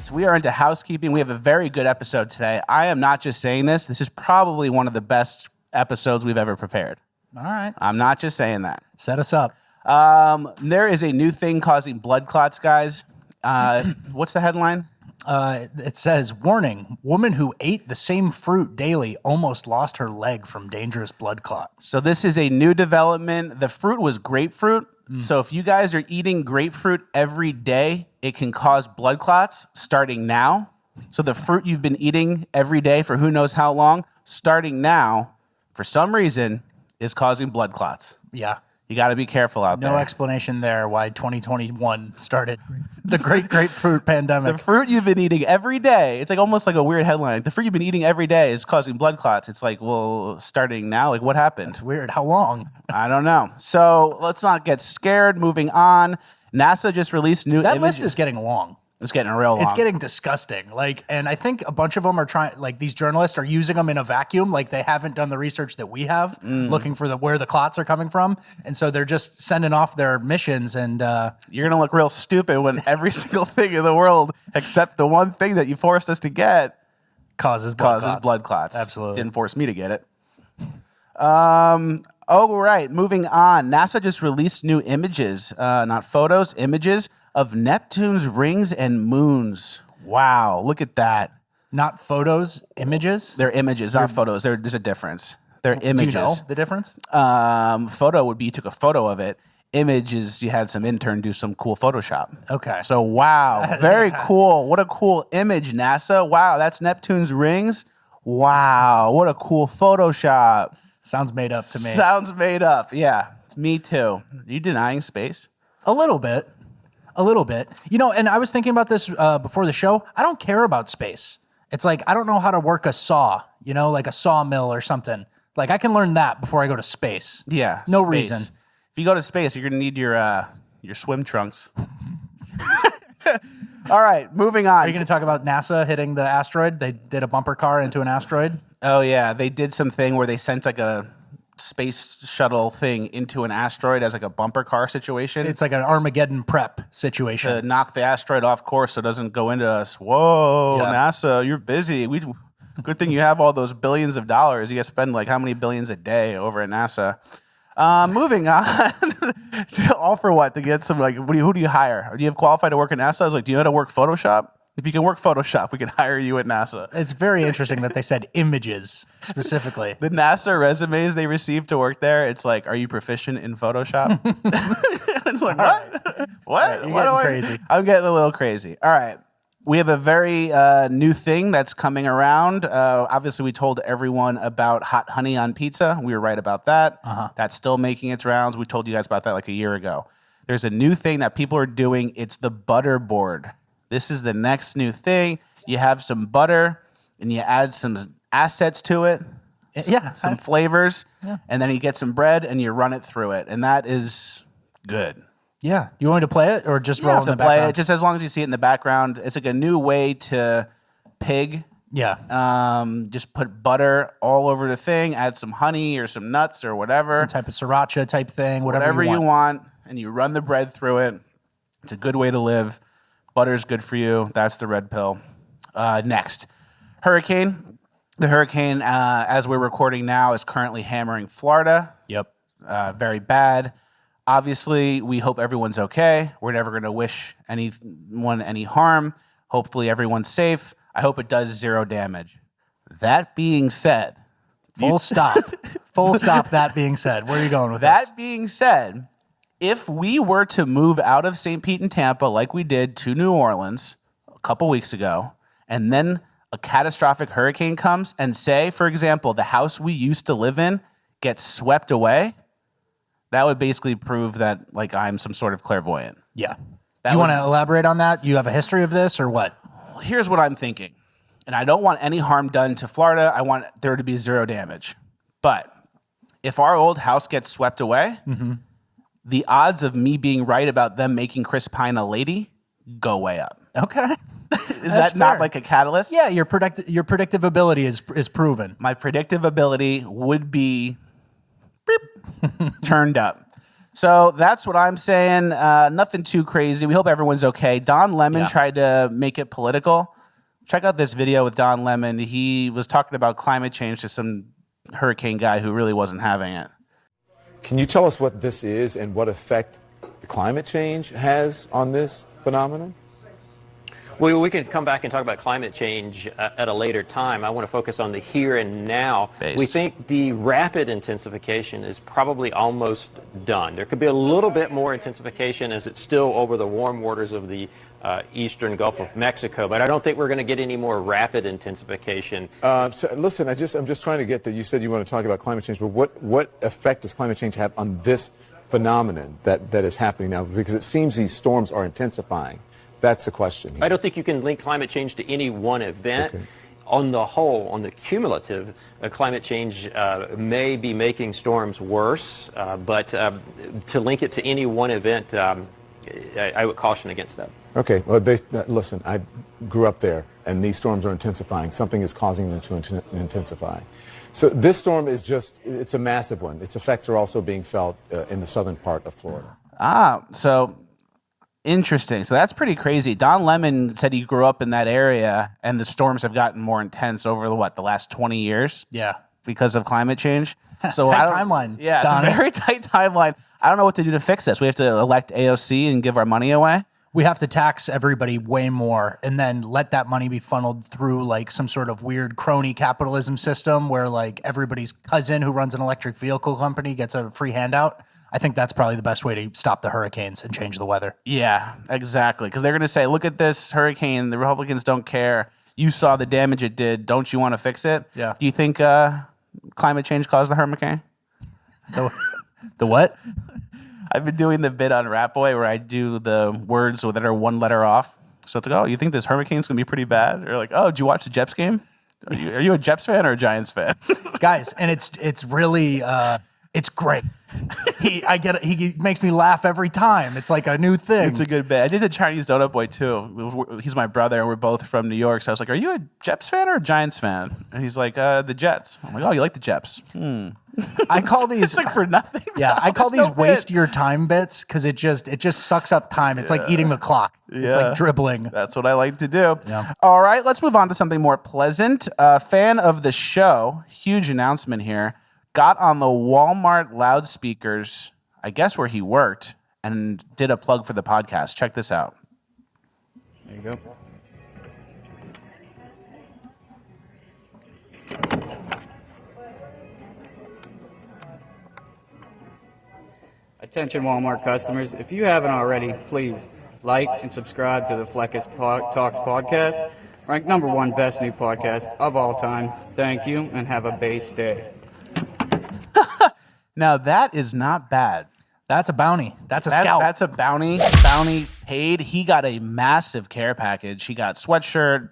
right, we are into housekeeping. We have a very good episode today. I am not just saying this. This is probably one of the best episodes we've ever prepared. All right. I'm not just saying that. Set us up. There is a new thing causing blood clots, guys. What's the headline? It says, warning, woman who ate the same fruit daily almost lost her leg from dangerous blood clot. So this is a new development. The fruit was grapefruit. So if you guys are eating grapefruit every day, it can cause blood clots starting now. So the fruit you've been eating every day for who knows how long, starting now, for some reason, is causing blood clots. Yeah. You got to be careful out there. No explanation there why 2021 started the great grapefruit pandemic. The fruit you've been eating every day, it's like almost like a weird headline. The fruit you've been eating every day is causing blood clots. It's like, well, starting now, like what happened? It's weird. How long? I don't know. So let's not get scared. Moving on. NASA just released new That images. list is getting long. It's getting real long. It's getting disgusting. And I think a bunch of them are trying, these journalists are using them in a vacuum. They haven't done the research that we have, looking for where the clots are coming from. And so they're just sending off their missions and... You're going to look real stupid when every single thing in the world, except the one thing that you forced us to get, causes blood clots. Absolutely. Didn't force me to get it. Right. Moving on. NASA just released new images, not photos, images of Neptune's rings and moons. Wow, look at that. Not photos, images? They're images, not photos. There's a difference. They're images. Do you know the difference? Photo would be you took a photo of it. Image is you had some intern do some cool Photoshop. Okay. So, wow, very cool. What a cool image, NASA. Wow, that's Neptune's rings. Wow, what a cool Photoshop. Sounds made up to me. Sounds made up, yeah. Me too. Are you denying space? A little bit. And I was thinking about this before the show. I don't care about space. It's like, I don't know how to work a saw, like a sawmill or something. I can learn that before I go to space. Yeah. No space. reason. If you go to space, you're going to need your swim trunks. All right, moving on. Are you going to talk about NASA hitting the asteroid? They did a bumper car into an asteroid. Oh, yeah. They did something where they sent a space shuttle thing into an asteroid as a bumper car situation. It's like an Armageddon prep situation. To knock the asteroid off course so it doesn't go into us. Whoa, yeah. NASA, you're busy. Good thing you have all those billions of dollars. You guys spend how many billions a day over at NASA. Moving on. All for what? To get some, who do you hire? Do you have qualified to work at NASA? I was like, do you know how to work Photoshop? If you can work Photoshop, we can hire you at NASA. It's very interesting that they said images specifically. The NASA resumes they received to work there, it's like, are you proficient in Photoshop? It's like, what? What? You're getting crazy. I'm getting a little crazy. All right. We have a very new thing that's coming around. Obviously, we told everyone about hot honey on pizza. We were right about that. That's still making its rounds. We told you guys about that a year ago. There's a new thing that people are doing. It's the butter board. This is the next new thing. You have some butter, and you add some assets to it, some flavors, and then you get some bread, and you run it through it, and that is good. Yeah. You want me to play it or just roll in the play background? it, just as long as you see it in the background. It's a new way to pig. Yeah. Just put butter all over the thing, add some honey or some nuts or whatever. Some type of sriracha type thing, whatever you want, and you run the bread through it. It's a good way to live. Butter's good for you. That's the red pill. Next, hurricane. The hurricane, as we're recording now, is currently hammering Florida. Yep. Very bad. Obviously, we hope everyone's okay. We're never going to wish anyone any harm. Hopefully, everyone's safe. I hope it does zero damage. That being said... Full stop. Full stop, that being said. Where are you going with this? That being said... If we were to move out of St. Pete and Tampa like we did to New Orleans a couple weeks ago, and then a catastrophic hurricane comes and say, for example, the house we used to live in gets swept away, that would basically prove that I'm some sort of clairvoyant. Yeah. Do you want to elaborate on that? You have a history of this or what? Here's what I'm thinking. And I don't want any harm done to Florida. I want there to be zero damage. But if our old house gets swept away... Mm-hmm. The odds of me being right about them making Chris Pine a lady go way up. Okay. Is that not a catalyst? Yeah, your predictive ability is proven. My predictive ability would be turned up. So that's what I'm saying. Nothing too crazy. We hope everyone's okay. Don Lemon tried to make it political. Check out this video with Don Lemon. He was talking about climate change to some hurricane guy who really wasn't having it. Can you tell us what this is and what effect climate change has on this phenomenon? Well, we can come back and talk about climate change at a later time. I want to focus on the here and now. We think the rapid intensification is probably almost done. There could be a little bit more intensification as it's still over the warm waters of the eastern Gulf of Mexico, but I don't think we're going to get any more rapid intensification. So listen, I'm just trying to get that. You said you want to talk about climate change, but what effect does climate change have on this phenomenon that is happening now? Because it seems these storms are intensifying. That's the question here. I don't think you can link climate change to any one event. Okay. On the whole, on the cumulative, climate change may be making storms worse, but to link it to any one event, I would caution against that. Okay. Well, listen, I grew up there, and these storms are intensifying. Something is causing them to intensify. So this storm is it's a massive one. Its effects are also being felt in the southern part of Florida. So interesting. So that's pretty crazy. Don Lemon said he grew up in that area, and the storms have gotten more intense over the last 20 years? Yeah. Because of climate change. So tight timeline. Yeah, Donnie. It's a very tight timeline. I don't know what to do to fix this. We have to elect AOC and give our money away. We have to tax everybody way more and then let that money be funneled through like some sort of weird crony capitalism system where like everybody's cousin who runs an electric vehicle company gets a free handout. I think that's probably the best way to stop the hurricanes and change the weather. Yeah, exactly. Because they're going to say, look at this hurricane. The Republicans don't care. You saw the damage it did. Don't you want to fix it? Yeah. Do you think climate change caused the hurricane? The what? I've been doing the bit on Rat Boy where I do the words that are one letter off. So it's like, oh, you think this hurricane's going to be pretty bad? Or like, oh, did you watch the Jeps game? Are you a Jeps fan or a Giants fan? Guys, and it's really it's great. He makes me laugh every time. It's like a new thing. It's a good bit. I did the Chinese Donut Boy too. He's my brother, and we're both from New York. So I was like, "Are you a Jets fan or a Giants fan?" And he's like, "The Jets." I'm like, "Oh, you like the Jets?" I call these it's like for nothing. Yeah, I call these waste your time bits because it just sucks up time. It's like eating the clock. It's like dribbling. That's what I like to do. Yeah. All right, let's move on to something more pleasant. Fan of the show, huge announcement here. Got on the Walmart loudspeakers, I guess where he worked, and did a plug for the podcast. Check this out. There you go. Attention Walmart customers, if you haven't already, please like and subscribe to the Fleckus Talks podcast. Ranked #1 best new podcast of all time. Thank you and have a base day. Now that is not bad. That's a bounty. That's a scout. That's a bounty paid. He got a massive care package. He got sweatshirt,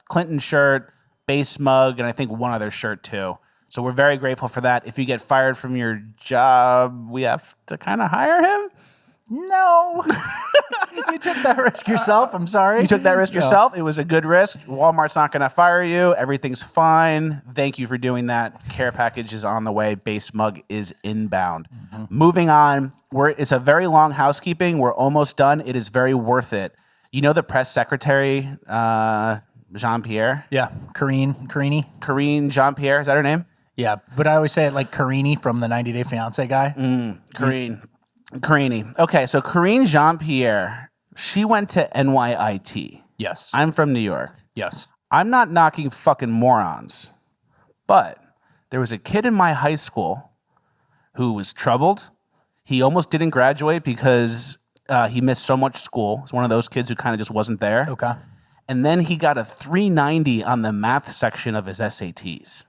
Clinton shirt, base mug, and I think one other shirt too. So we're very grateful for that. If you get fired from your job, we have to kind of hire him. No. You took that risk yourself. I'm sorry. You took that risk yourself. It was a good risk. Walmart's not going to fire you. Everything's fine. Thank you for doing that. Care package is on the way. Base mug is inbound. Mm-hmm. Moving on. It's a very long housekeeping. We're almost done. It is very worth it. You know the press secretary, Jean-Pierre? Yeah. Karine Jean-Pierre. Is that her name? Yeah. But I always say it like Carini from the 90 Day Fiance guy. Karine. Okay, so Karine Jean-Pierre, she went to NYIT. Yes. I'm from New York. Yes. I'm not knocking fucking morons, but there was a kid in my high school who was troubled. He almost didn't graduate because he missed so much school. He's one of those kids who kind of just wasn't there. Okay. And then he got a 390 on the math section of his SATs.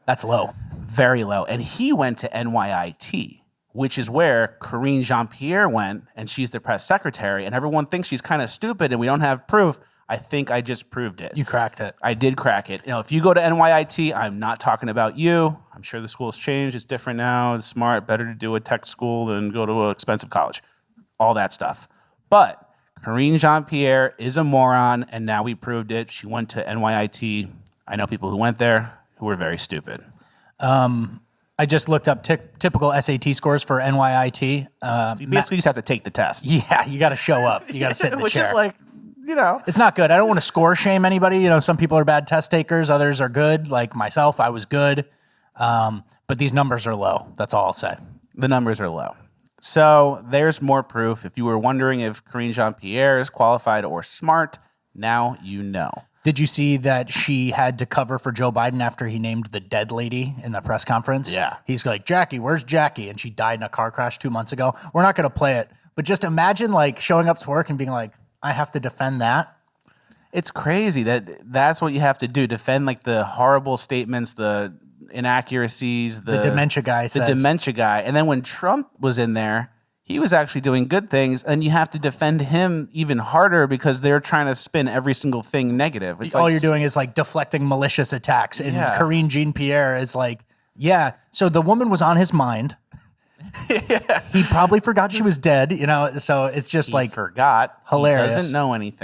That's low. Very low. And he went to NYIT, which is where Karine Jean-Pierre went, and she's the press secretary, and everyone thinks she's kind of stupid and we don't have proof. I think I just proved it. You cracked it. I did crack it. You know, if you go to NYIT, I'm not talking about you. I'm sure the school's changed. It's different now. It's smart. Better to do a tech school than go to an expensive college. All that stuff. But Karine Jean-Pierre is a moron, and now we proved it. She went to NYIT. I know people who went there who were very stupid. I just looked up typical SAT scores for NYIT. You basically just have to take the test. Yeah, you got to show up. You got to sit in the Which chair. is like, it's not good. I don't want to score shame anybody. Some people are bad test takers. Others are good. Like myself, I was good. But these numbers are low. That's all I'll say. The numbers are low. So there's more proof. If you were wondering if Karine Jean-Pierre is qualified or smart, now you know. Did you see that she had to cover for Joe Biden after he named the dead lady in the press conference? Yeah. He's like, Jackie, where's Jackie? And she died in a car crash 2 months ago. We're not going to play it. But just imagine like showing up to work and being like, I have to defend that. It's crazy that's what you have to do. Defend like the horrible statements, the inaccuracies, The dementia guy says. The dementia guy. And then when Trump was in there, he was actually doing good things, and you have to defend him even harder because they're trying to spin every single thing negative. It's all you're doing is like deflecting malicious attacks. And Yeah. Karine Jean-Pierre is like, yeah. So the woman was on his mind. He probably forgot she was dead, So it's just he like forgot. hilarious. He doesn't know anything.